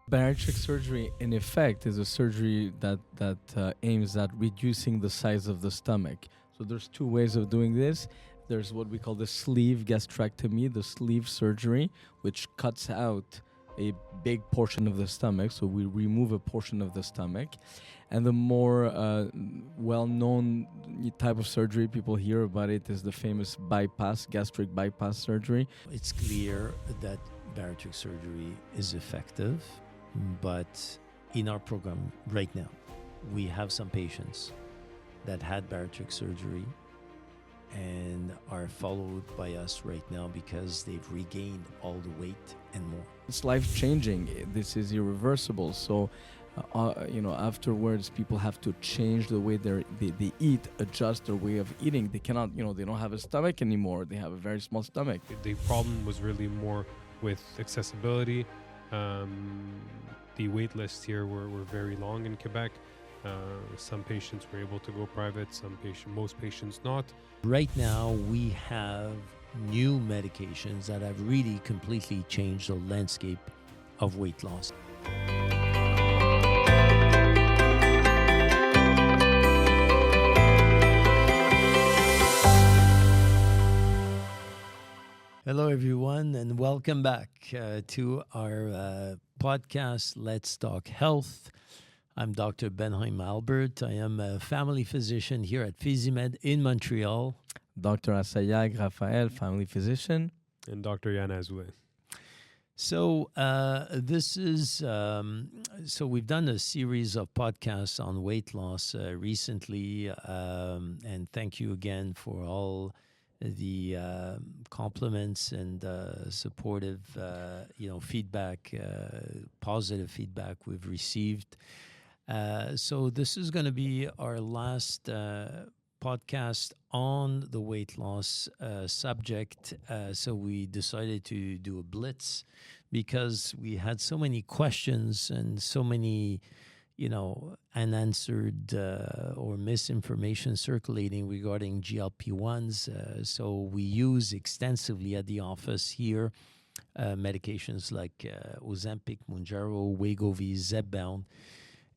Bariatric surgery, in effect, is a surgery that aims at reducing the size of the stomach. So there's two ways of doing this. There's what we call the sleeve gastrectomy, the sleeve surgery, which cuts out a big portion of the stomach. So we remove a portion of the stomach. And the more well-known type of surgery, people hear about it, is the famous bypass, gastric bypass surgery. It's clear that bariatric surgery is effective, but in our program right now, we have some patients that had bariatric surgery and are followed by us right now because they've regained all the weight and more. It's life-changing. This is irreversible. So, afterwards, people have to change the way they eat, adjust their way of eating. They cannot, they don't have a stomach anymore. They have a very small stomach. The problem was really more with accessibility. The wait lists here were very long in Quebec. Some patients were able to go private, most patients not. Right now, we have new medications that have really completely changed the landscape of weight loss. Hello, everyone, and welcome back to our podcast, Let's Talk Health. I'm Dr. Benjamin Albert. I am a family physician here at Physimed in Montreal. Dr. Assayag Raphael, family physician. And Dr. Yann Azoulay. So we've done a series of podcasts on weight loss recently, and thank you again for all the compliments and supportive, feedback, positive feedback we've received. So this is going to be our last podcast on the weight loss subject. So we decided to do a blitz because we had so many questions and so many, unanswered or misinformation circulating regarding GLP-1s. So we use extensively at the office here medications like Ozempic, Mounjaro, Wegovy, Zepbound.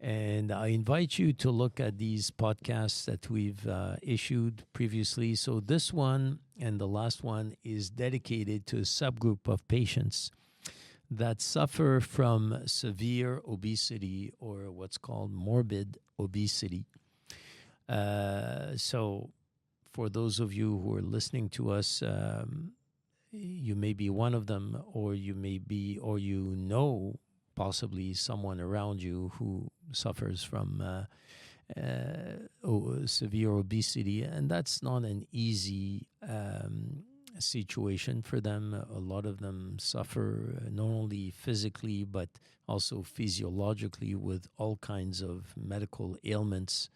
And I invite you to look at these podcasts that we've issued previously. So this one and the last one is dedicated to a subgroup of patients that suffer from severe obesity or what's called morbid obesity. So for those of you who are listening to us, you may be one of them, or you may be, or possibly someone around you who suffers from severe obesity, and that's not an easy situation for them. A lot of them suffer not only physically but also physiologically with all kinds of medical ailments.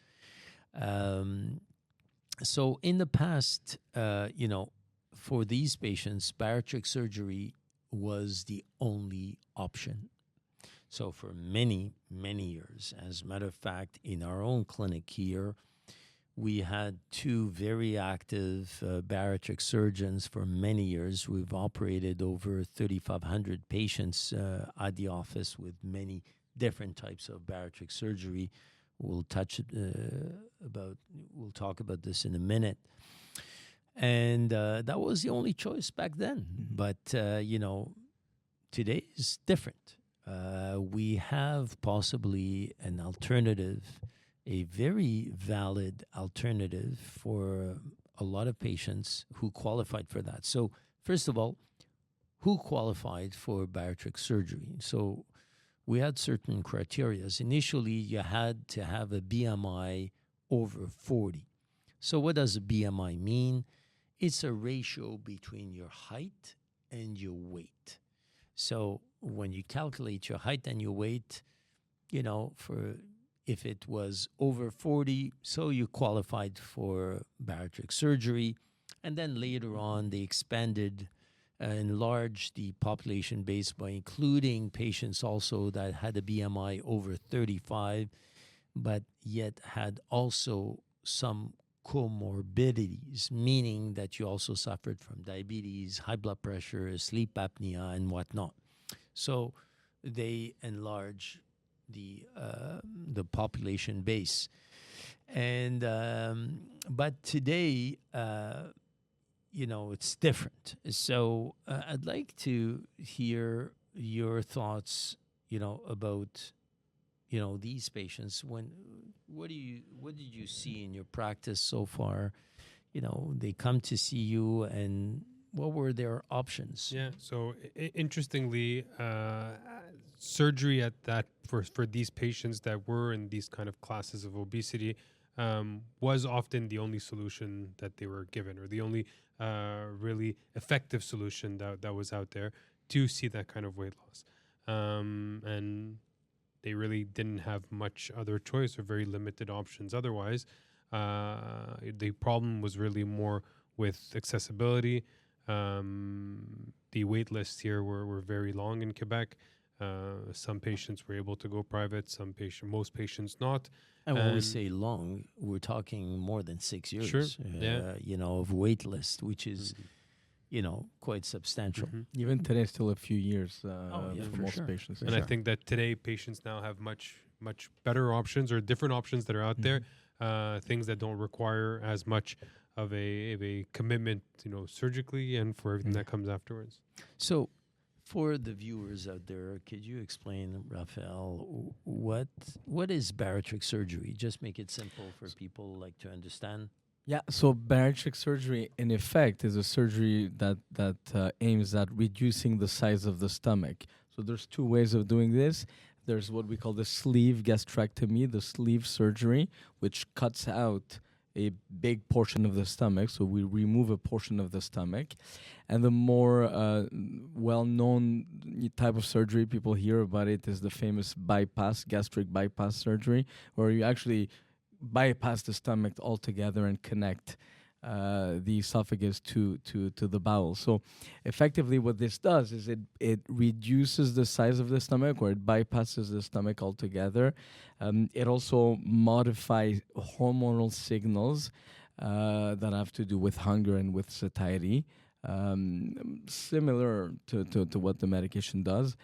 So in the past, for these patients, bariatric surgery was the only option. So for many, many years, as a matter of fact, in our own clinic here, we had two very active bariatric surgeons for many years. We've operated over 3,500 patients at the office with many different types of bariatric surgery. We'll talk about this in a minute. And that was the only choice back then. But, today is different. We have possibly an alternative, a very valid alternative for a lot of patients who qualified for that. So, first of all, who qualified for bariatric surgery? So, we had certain criteria. Initially, you had to have a BMI over 40. So, what does a BMI mean? It's a ratio between your height and your weight. So when you calculate your height and your weight, if it was over 40, so you qualified for bariatric surgery. And then later on, they enlarged the population base by including patients also that had a BMI over 35, but yet had also some comorbidities, meaning that you also suffered from diabetes, high blood pressure, sleep apnea, and whatnot. So they enlarge the population base. And but today, it's different. So I'd like to hear your thoughts, about these patients. What did you see in your practice so far? They come to see you, and what were their options? Yeah. So interestingly, surgery at that for these patients that were in these kind of classes of obesity was often the only solution that they were given, or the only really effective solution that was out there to see that kind of weight loss. And they really didn't have much other choice or very limited options otherwise. The problem was really more with accessibility. The wait lists here were very long in Quebec. Some patients were able to go private, most patients not. And when we And say long, we're talking more than 6 years, Sure, yeah. of wait list, which is, quite substantial. Even today, still a few years yeah, for for most sure. patients. For And I sure. think that today patients now have much better options, or different options that are out there, things that don't require as much of a commitment, surgically, and for everything that comes afterwards. So, for the viewers out there, could you explain, Raphael, what is bariatric surgery? Just make it simple for people like to understand. Yeah, so bariatric surgery, in effect, is a surgery that aims at reducing the size of the stomach. So there's two ways of doing this. There's what we call the sleeve gastrectomy, the sleeve surgery, which cuts out a big portion of the stomach. So we remove a portion of the stomach. And the more well-known type of surgery, people hear about it, is the famous gastric bypass surgery, where you actually bypass the stomach altogether and connect the esophagus to the bowel. So effectively what this does is it reduces the size of the stomach, or it bypasses the stomach altogether. It also modifies hormonal signals that have to do with hunger and with satiety, similar to what the medication does.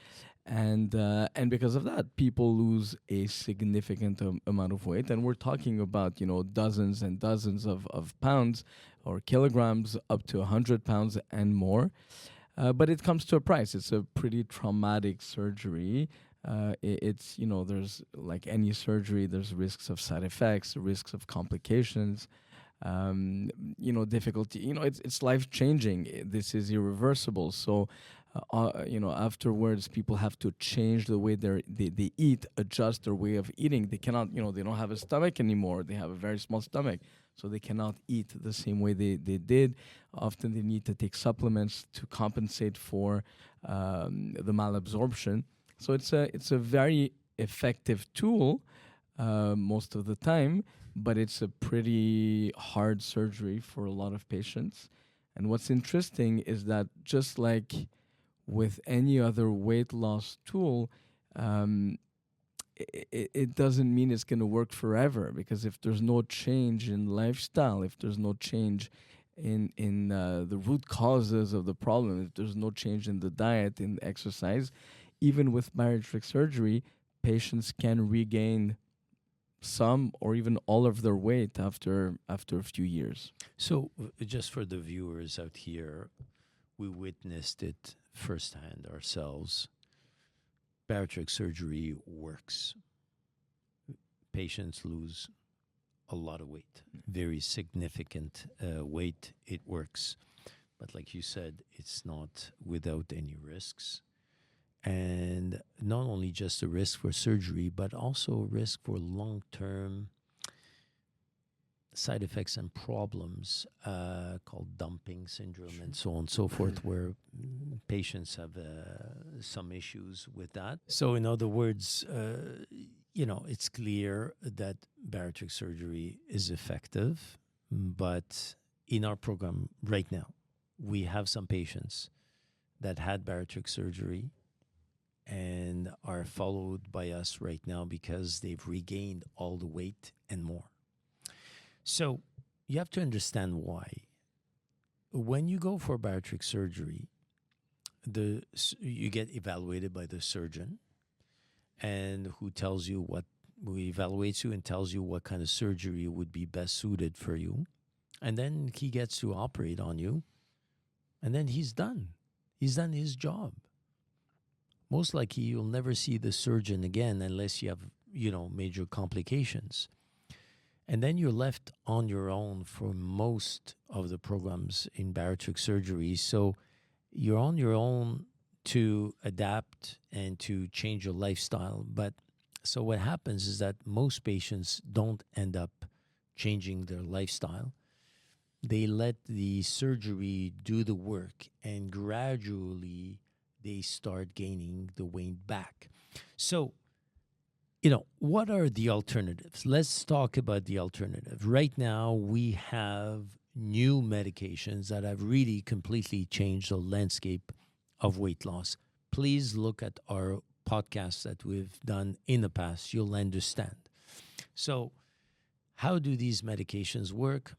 And because of that, people lose a significant amount of weight, and we're talking about dozens and dozens of pounds or kilograms, up to 100 pounds and more. But it comes to a price. It's a pretty traumatic surgery. It's there's, like any surgery, there's risks of side effects, risks of complications. Difficulty. It's life changing. This is irreversible. So. Afterwards, people have to change the way they eat, adjust their way of eating. They cannot, they don't have a stomach anymore. They have a very small stomach, so they cannot eat the same way they did. Often they need to take supplements to compensate for the malabsorption. So it's a very effective tool most of the time, but it's a pretty hard surgery for a lot of patients. And what's interesting is that, just like with any other weight loss tool, it doesn't mean it's going to work forever, because if there's no change in lifestyle, if there's no change in the root causes of the problem, if there's no change in the diet, in exercise, even with bariatric surgery, patients can regain some or even all of their weight after a few years. So, just for the viewers out here, we witnessed it firsthand ourselves. Bariatric surgery works. Patients lose a lot of weight, very significant weight. It works. But like you said, it's not without any risks. And not only just a risk for surgery, but also a risk for long-term side effects and problems called dumping syndrome and so on and so forth, where patients have some issues with that. So in other words, it's clear that bariatric surgery is effective, but in our program right now, we have some patients that had bariatric surgery and are followed by us right now because they've regained all the weight and more. So you have to understand why. When you go for bariatric surgery, you get evaluated by the surgeon, and who evaluates you and tells you what kind of surgery would be best suited for you. And then he gets to operate on you, and then he's done. He's done his job. Most likely you'll never see the surgeon again unless you have, major complications. And then you're left on your own for most of the programs in bariatric surgery. So you're on your own to adapt and to change your lifestyle. But so what happens is that most patients don't end up changing their lifestyle. They let the surgery do the work, and gradually they start gaining the weight back. So, what are the alternatives? Let's talk about the alternative. Right now, we have new medications that have really completely changed the landscape of weight loss. Please look at our podcasts that we've done in the past. You'll understand. So, how do these medications work?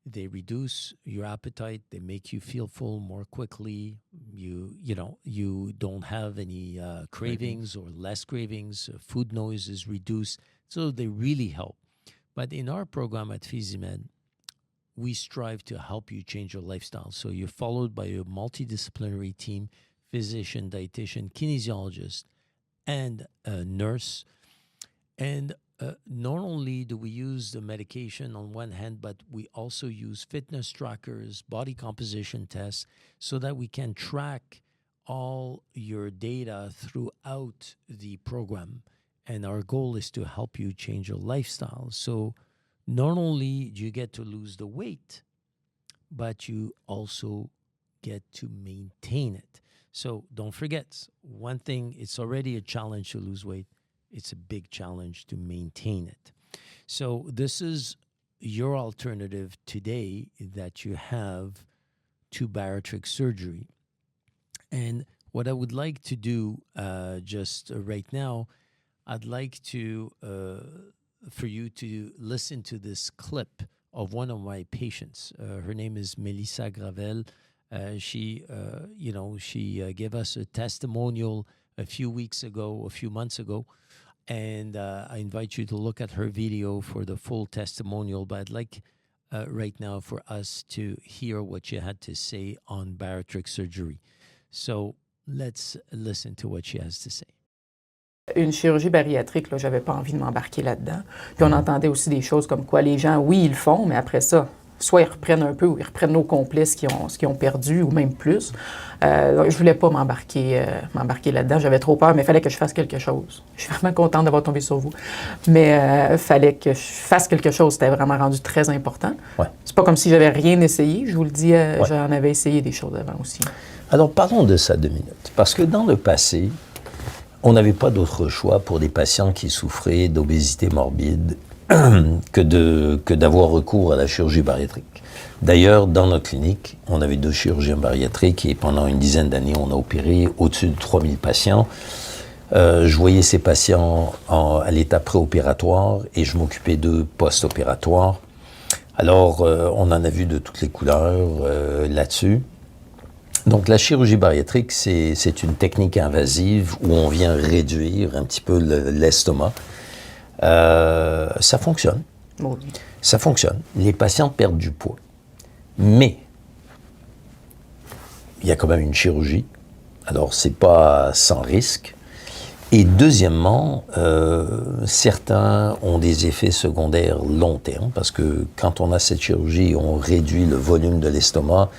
They reduce your appetite. They make you feel full more quickly. You don't have any cravings or less cravings. Food noise is reduced. So they really help. But in our program at PhysiMed, we strive to help you change your lifestyle. So you're followed by a multidisciplinary team, physician, dietitian, kinesiologist, and a nurse. And not only do we use the medication on one hand, but we also use fitness trackers, body composition tests, so that we can track all your data throughout the program. And our goal is to help you change your lifestyle. So not only do you get to lose the weight, but you also get to maintain it. So don't forget, one thing, it's already a challenge to lose weight. It's a big challenge to maintain it. So this is your alternative today that you have to bariatric surgery. And what I would like to do right now, I'd like to for you to listen to this clip of one of my patients. Her name is Melissa Gravel. She gave us a testimonial a few months ago. And I invite you to look at her video for the full testimonial. But I'd like right now for us to hear what she had to say on bariatric surgery. So let's listen to what she has to say. Une chirurgie bariatrique, là, j'avais pas envie de m'embarquer là-dedans. Puis on entendait aussi des choses comme quoi les gens, oui, ils le font, mais après ça, soit ils reprennent un peu ou ils reprennent au complet ce qu'ils ont perdu ou même plus. Je voulais pas m'embarquer là-dedans. J'avais trop peur, mais il fallait que je fasse quelque chose. Je suis vraiment contente d'avoir tombé sur vous. Mais il fallait que je fasse quelque chose. C'était vraiment rendu très important. Ouais. C'est pas comme si j'avais rien essayé. Je vous le dis, j'en avais essayé des choses avant aussi. Alors parlons de ça 2 minutes. Parce que dans le passé, on n'avait pas d'autre choix pour des patients qui souffraient d'obésité morbide que d'avoir recours à la chirurgie bariatrique. D'ailleurs, dans notre clinique, on avait 2 chirurgiens bariatriques et pendant une dizaine d'années, on a opéré au-dessus de 3000 patients. Je voyais ces patients à l'état préopératoire et je m'occupais d'eux post-opératoire. Alors, on en a vu de toutes les couleurs là-dessus. Donc, la chirurgie bariatrique, c'est une technique invasive où on vient réduire un petit peu l'estomac. Ça fonctionne. Oui. Ça fonctionne. Les patients perdent du poids. Mais il y a quand même une chirurgie. Alors, c'est pas sans risque. Et deuxièmement, certains ont des effets secondaires long terme parce que quand on a cette chirurgie, on réduit le volume de l'estomac.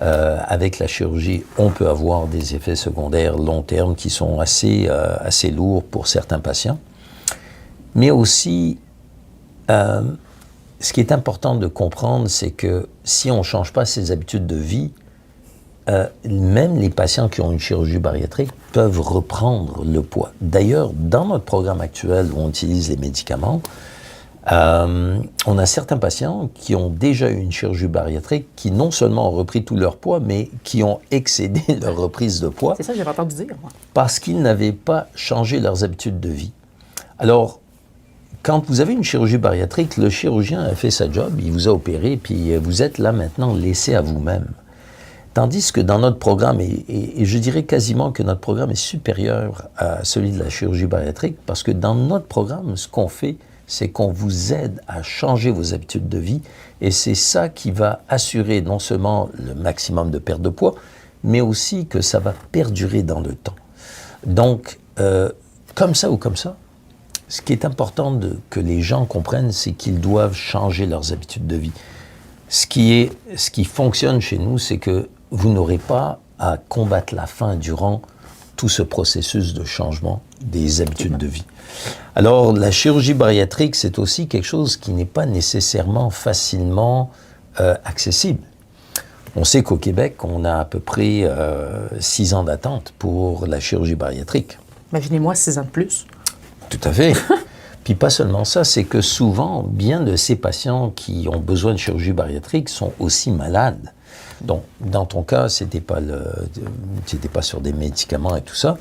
Avec la chirurgie, on peut avoir des effets secondaires long terme qui sont assez lourds pour certains patients. Mais aussi, ce qui est important de comprendre, c'est que si on ne change pas ses habitudes de vie, même les patients qui ont une chirurgie bariatrique peuvent reprendre le poids. D'ailleurs, dans notre programme actuel où on utilise les médicaments, on a certains patients qui ont déjà eu une chirurgie bariatrique qui non seulement ont repris tout leur poids, mais qui ont excédé leur reprise de poids. C'est ça que j'avais entendu dire, moi. Parce qu'ils n'avaient pas changé leurs habitudes de vie. Alors, quand vous avez une chirurgie bariatrique, le chirurgien a fait sa job, il vous a opéré, puis vous êtes là maintenant laissé à vous-même. Tandis que dans notre programme, et je dirais quasiment que notre programme est supérieur à celui de la chirurgie bariatrique, parce que dans notre programme, ce qu'on fait, c'est qu'on vous aide à changer vos habitudes de vie, et c'est ça qui va assurer non seulement le maximum de perte de poids, mais aussi que ça va perdurer dans le temps. Donc, comme ça ou comme ça, ce qui est important que les gens comprennent, c'est qu'ils doivent changer leurs habitudes de vie. Ce qui fonctionne chez nous, c'est que vous n'aurez pas à combattre la faim durant tout ce processus de changement des habitudes de vie. Alors, la chirurgie bariatrique, c'est aussi quelque chose qui n'est pas nécessairement facilement accessible. On sait qu'au Québec, on a à peu près 6 ans d'attente pour la chirurgie bariatrique. Imaginez-moi 6 ans de plus. Tout à fait. Puis pas seulement ça, c'est que souvent, bien de ces patients qui ont besoin de chirurgie bariatrique sont aussi malades. Donc, dans ton cas, tu n'étais pas sur des médicaments et tout ça,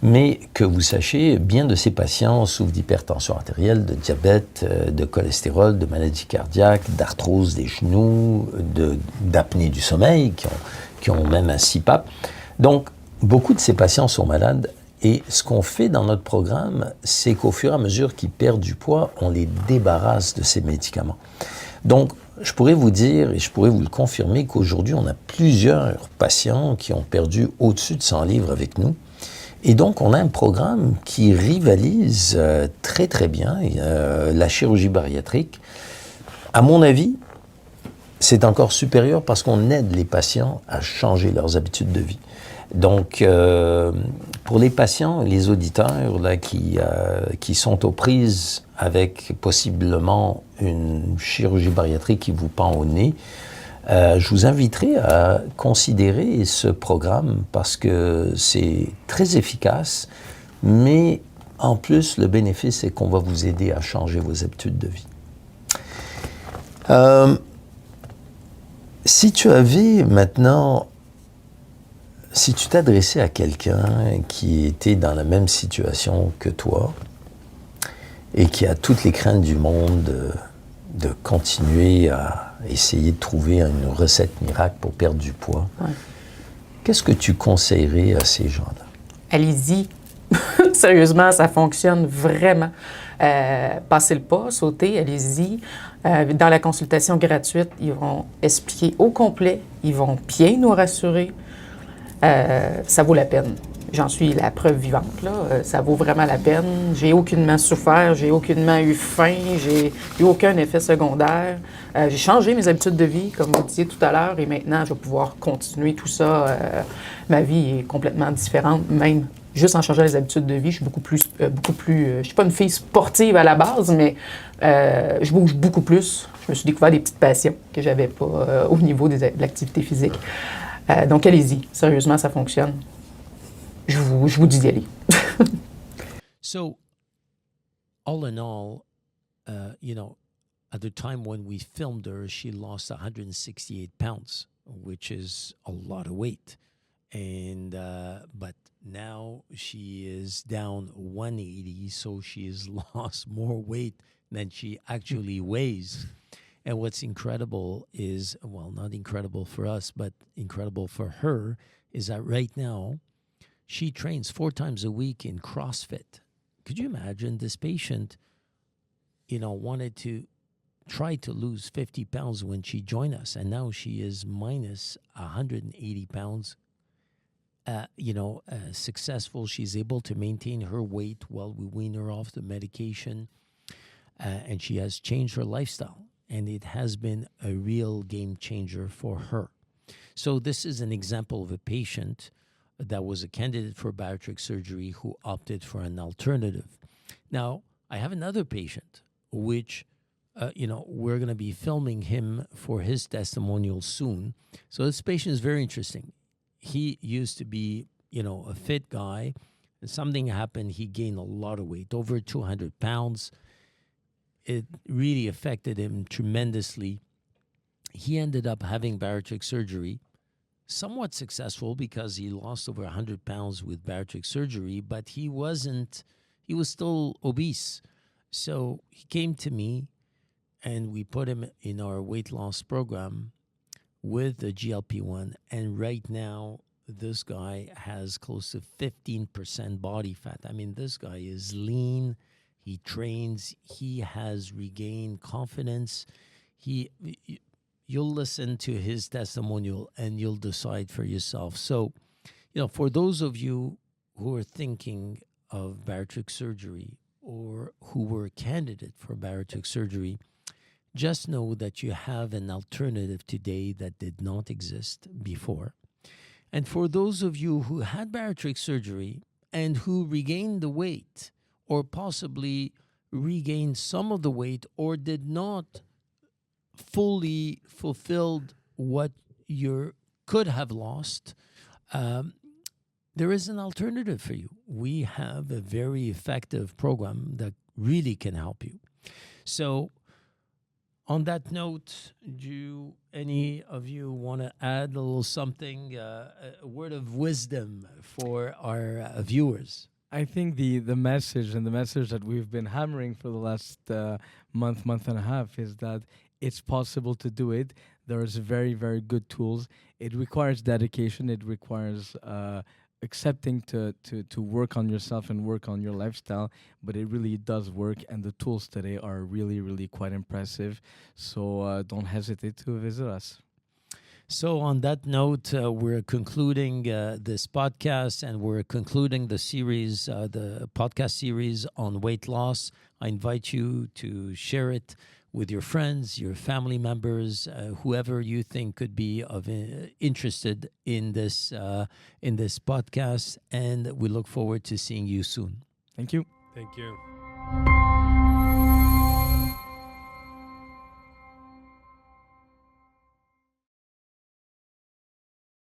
mais que vous sachiez, bien de ces patients souffrent d'hypertension artérielle, de diabète, de cholestérol, de maladies cardiaques, d'arthrose des genoux, d'apnée du sommeil, qui ont même un CPAP. Donc, beaucoup de ces patients sont malades. Et ce qu'on fait dans notre programme, c'est qu'au fur et à mesure qu'ils perdent du poids, on les débarrasse de ces médicaments. Donc, je pourrais vous dire, et je pourrais vous le confirmer, qu'aujourd'hui, on a plusieurs patients qui ont perdu au-dessus de 100 livres avec nous. Et donc, on a un programme qui rivalise très, très bien la chirurgie bariatrique. À mon avis, c'est encore supérieur parce qu'on aide les patients à changer leurs habitudes de vie. Donc, pour les patients, les auditeurs là, qui sont aux prises avec possiblement une chirurgie bariatrique qui vous pend au nez, je vous inviterai à considérer ce programme parce que c'est très efficace, mais en plus, le bénéfice, c'est qu'on va vous aider à changer vos habitudes de vie. Si tu t'adressais à quelqu'un qui était dans la même situation que toi et qui a toutes les craintes du monde de continuer à essayer de trouver une recette miracle pour perdre du poids, qu'est-ce que tu conseillerais à ces gens-là? Allez-y. Sérieusement, ça fonctionne vraiment. Passez le pas, sautez, allez-y. Dans la consultation gratuite, ils vont expliquer au complet, ils vont bien nous rassurer. Ça vaut la peine. J'en suis la preuve vivante, là. Ça vaut vraiment la peine. J'ai aucunement souffert, j'ai aucunement eu faim, j'ai eu aucun effet secondaire. J'ai changé mes habitudes de vie, comme vous disiez tout à l'heure, et maintenant, je vais pouvoir continuer tout ça. Ma vie est complètement différente, même juste en changeant les habitudes de vie. Je suis beaucoup plus je suis pas une fille sportive à la base, mais je bouge beaucoup plus. Je me suis découvert des petites passions que j'avais pas au niveau de l'activité physique. Donc, allez-y. Sérieusement, ça fonctionne. Je vous dis d'y aller. So, all in all, at the time when we filmed her, she lost 168 pounds, which is a lot of weight. And but now she is down 180, so she has lost more weight than she actually weighs. And what's incredible is, well, not incredible for us, but incredible for her, is that right now she trains 4 times a week in CrossFit. Could you imagine this patient, wanted to try to lose 50 pounds when she joined us, and now she is minus 180 pounds. Successful. She's able to maintain her weight while we wean her off the medication, and she has changed her lifestyle. And it has been a real game changer for her. So this is an example of a patient that was a candidate for bariatric surgery who opted for an alternative. Now, I have another patient, which, we're going to be filming him for his testimonial soon. So this patient is very interesting. He used to be, a fit guy. And something happened. He gained a lot of weight, over 200 pounds. It really affected him tremendously. He ended up having bariatric surgery, somewhat successful because he lost over 100 pounds with bariatric surgery, but he was still obese. So he came to me and we put him in our weight loss program with a GLP-1, and right now this guy has close to 15% body fat. I mean, this guy is lean. He trains. He has regained confidence. You'll listen to his testimonial and you'll decide for yourself. So, for those of you who are thinking of bariatric surgery or who were a candidate for bariatric surgery, just know that you have an alternative today that did not exist before. And for those of you who had bariatric surgery and who regained the weight or possibly regained some of the weight or did not fully fulfilled what you could have lost, there is an alternative for you. We have a very effective program that really can help you. So on that note, do any of you want to add a little something, a word of wisdom for our viewers? I think the message that we've been hammering for the last month and a half is that it's possible to do it. There's very, very good tools. It requires dedication. It requires accepting to work on yourself and work on your lifestyle, but it really does work, and the tools today are really, really quite impressive. So don't hesitate to visit us. So on that note, we're concluding this podcast, and we're concluding the series, the podcast series on weight loss. I invite you to share it with your friends, your family members, whoever you think could be interested in this podcast. And we look forward to seeing you soon. Thank you. Thank you.